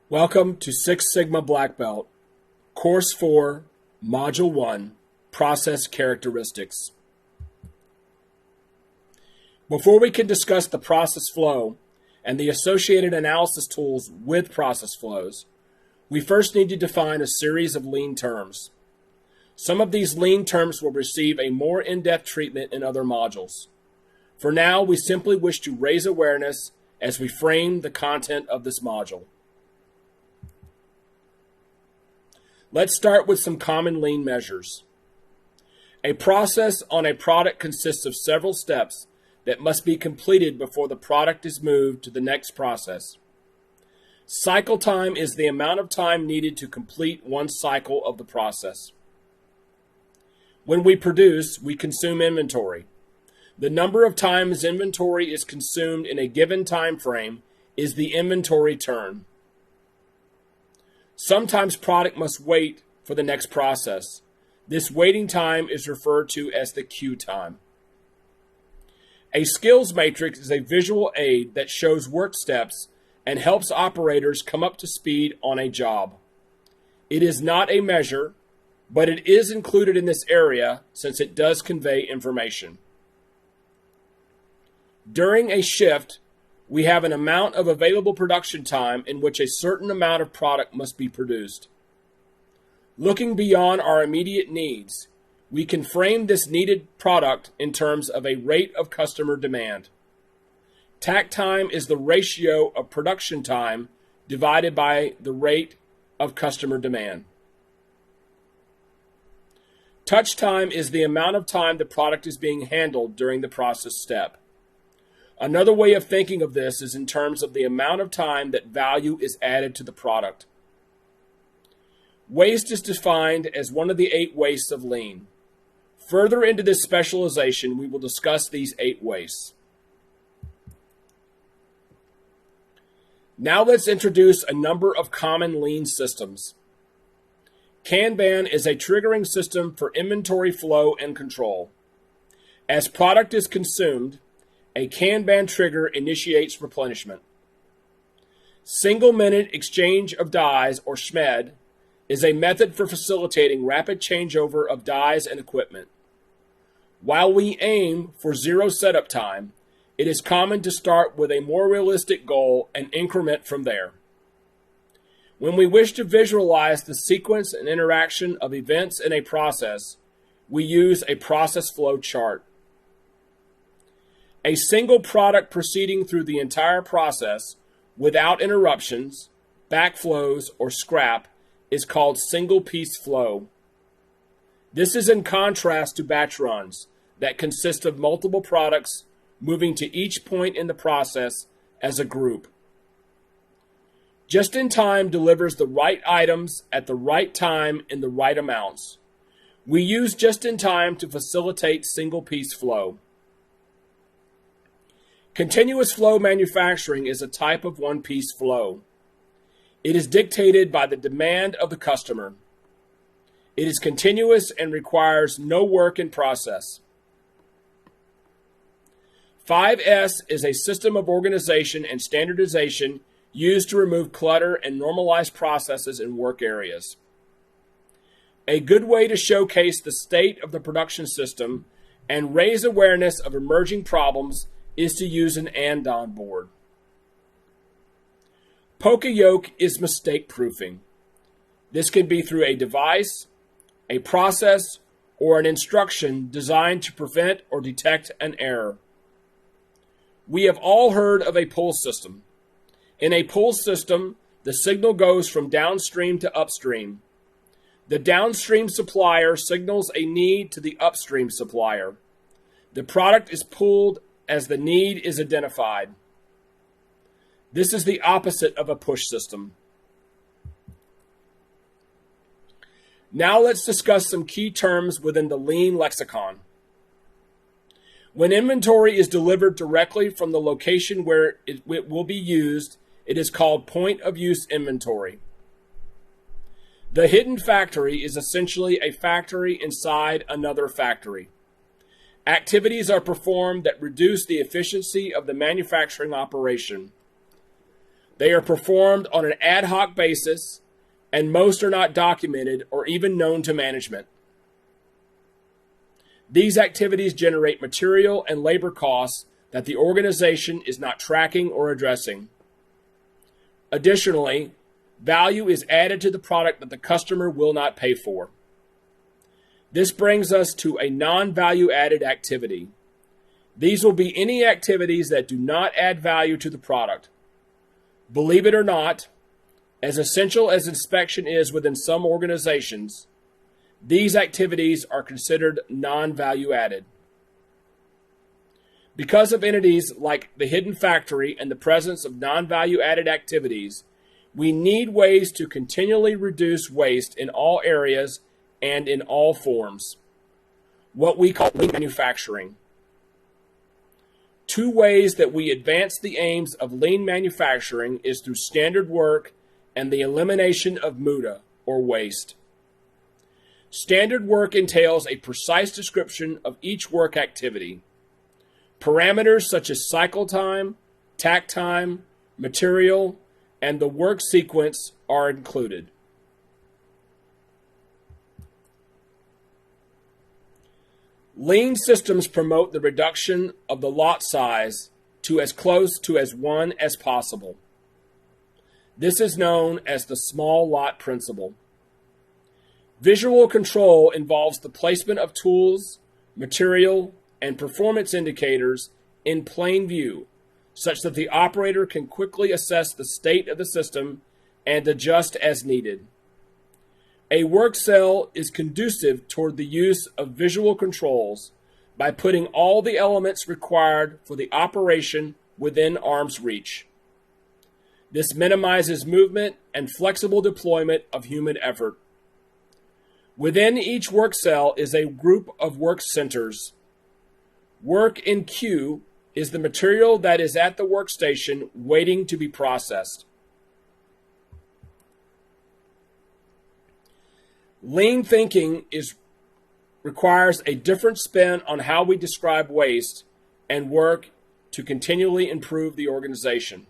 Welcome to Six Sigma Black Belt, Course 4, Module 1, Process Characteristics. Before we can discuss the process flow and the associated analysis tools with process flows, we first need to define a series of lean terms. Some of these lean terms will receive a more in-depth treatment in other modules. For now, we simply wish to raise awareness as we frame the content of this module. Let's start with some common lean measures. A process on a product consists of several steps that must be completed before the product is moved to the next process. Cycle time is the amount of time needed to complete one cycle of the process. When we produce, we consume inventory. The number of times inventory is consumed in a given time frame is the inventory turn. Sometimes product must wait for the next process. This waiting time is referred to as the queue time. A skills matrix is a visual aid that shows work steps and helps operators come up to speed on a job. It is not a measure, but it is included in this area since it does convey information. During a shift, we have an amount of available production time in which a certain amount of product must be produced. Looking beyond our immediate needs, we can frame this needed product in terms of a rate of customer demand. Takt time is the ratio of production time divided by the rate of customer demand. Touch time is the amount of time the product is being handled during the process step. Another way of thinking of this is in terms of the amount of time that value is added to the product. Waste is defined as one of the 8 wastes of lean. Further into this specialization, we will discuss these 8 wastes. Now let's introduce a number of common lean systems. Kanban is a triggering system for inventory flow and control. As product is consumed, a Kanban trigger initiates replenishment. Single-minute exchange of dies, or SMED, is a method for facilitating rapid changeover of dies and equipment. While we aim for zero setup time, it is common to start with a more realistic goal and increment from there. When we wish to visualize the sequence and interaction of events in a process, we use a process flow chart. A single product proceeding through the entire process without interruptions, backflows, or scrap is called single piece flow. This is in contrast to batch runs that consist of multiple products moving to each point in the process as a group. Just-in-time delivers the right items at the right time in the right amounts. We use just-in-time to facilitate single piece flow. Continuous flow manufacturing is a type of one-piece flow. It is dictated by the demand of the customer. It is continuous and requires no work in process. 5S is a system of organization and standardization used to remove clutter and normalize processes in work areas. A good way to showcase the state of the production system and raise awareness of emerging problems is to use an Andon board. Poka-yoke is mistake proofing. This can be through a device, a process, or an instruction designed to prevent or detect an error. We have all heard of a pull system. In a pull system, the signal goes from downstream to upstream. The downstream supplier signals a need to the upstream supplier. The product is pulled as the need is identified. This is the opposite of a push system. Now let's discuss some key terms within the lean lexicon. When inventory is delivered directly from the location where it will be used, it is called point of use inventory. The hidden factory is essentially a factory inside another factory. Activities are performed that reduce the efficiency of the manufacturing operation. They are performed on an ad hoc basis, and most are not documented or even known to management. These activities generate material and labor costs that the organization is not tracking or addressing. Additionally, value is added to the product that the customer will not pay for. This brings us to a non-value added activity. These will be any activities that do not add value to the product. Believe it or not, as essential as inspection is within some organizations, these activities are considered non-value added. Because of entities like the hidden factory and the presence of non-value added activities, we need ways to continually reduce waste in all areas and in all forms, what we call lean manufacturing. Two ways that we advance the aims of lean manufacturing is through standard work and the elimination of muda, or waste. Standard work entails a precise description of each work activity. Parameters such as cycle time, takt time, material, and the work sequence are included. Lean systems promote the reduction of the lot size to as close to as one as possible. This is known as the small lot principle. Visual control involves the placement of tools, material, and performance indicators in plain view, such that the operator can quickly assess the state of the system and adjust as needed. A work cell is conducive toward the use of visual controls by putting all the elements required for the operation within arm's reach. This minimizes movement and flexible deployment of human effort. Within each work cell is a group of work centers. Work in queue is the material that is at the workstation waiting to be processed. Lean thinking requires a different spin on how we describe waste and work to continually improve the organization.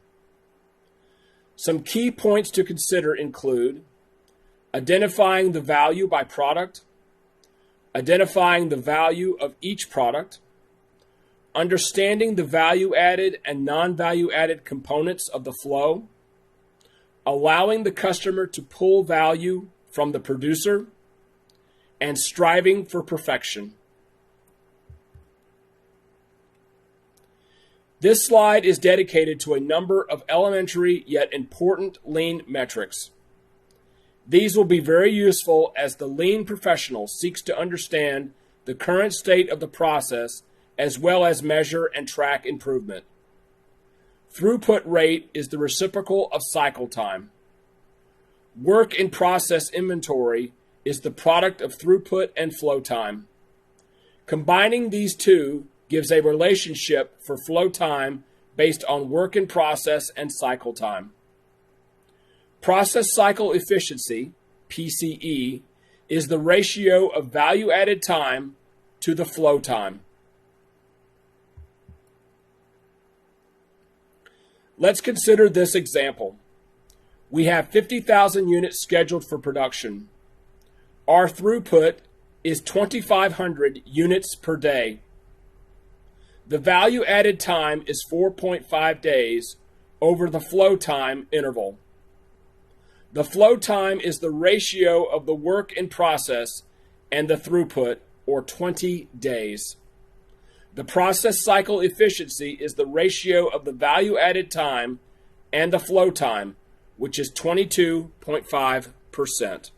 Some key points to consider include identifying the value by product, identifying the value of each product, understanding the value-added and non-value-added components of the flow, allowing the customer to pull value from the producer, and striving for perfection. This slide is dedicated to a number of elementary yet important lean metrics. These will be very useful as the lean professional seeks to understand the current state of the process as well as measure and track improvement. Throughput rate is the reciprocal of cycle time. Work in process inventory is the product of throughput and flow time. Combining these two gives a relationship for flow time based on work in process and cycle time. Process cycle efficiency, PCE, is the ratio of value-added time to the flow time. Let's consider this example. We have 50,000 units scheduled for production. Our throughput is 2,500 units per day. The value-added time is 4.5 days over the flow time interval. The flow time is the ratio of the work in process and the throughput, or 20 days. The process cycle efficiency is the ratio of the value-added time and the flow time, which is 22.5%.